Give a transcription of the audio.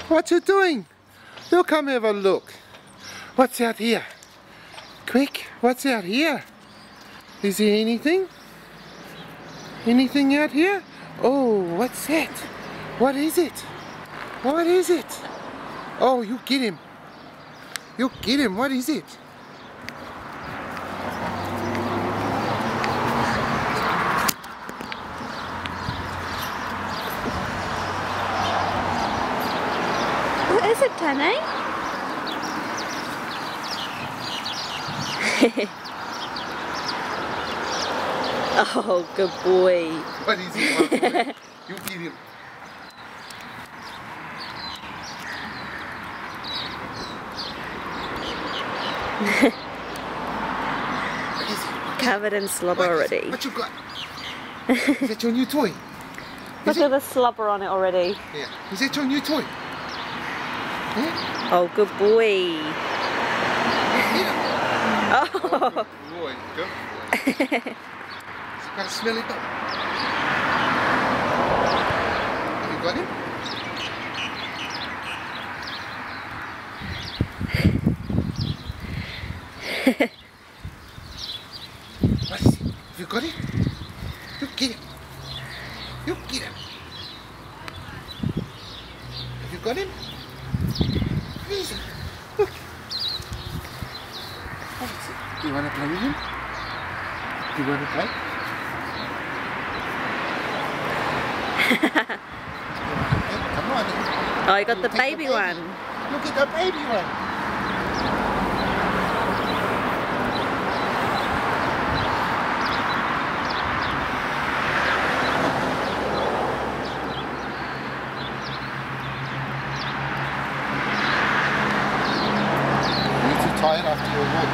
What you doing? You come have a look. What's out here? Quick, what's out here? Is there anything? Anything out here? Oh, what's that? What is it? What is it? Oh, you get him. You get him. What is it? What is it, Danny? Oh, good boy. What is it? You get him. What is it? Covered in slobber already. What you got? Is that your new toy? Look at the slobber on it already. Yeah. Is that your new toy? Yeah? Oh, good boy. Yeah. Oh. Good boy. Good boy. Has it got a smelly bum? Have you got him? What is it? Have you got it? You get him. You get him. Have you got him? Where is he? Look. What is it? Do you want to play with him? Do you want to play? Come on. Oh, you got the baby one. Look at the baby one. You're too tired after your walk.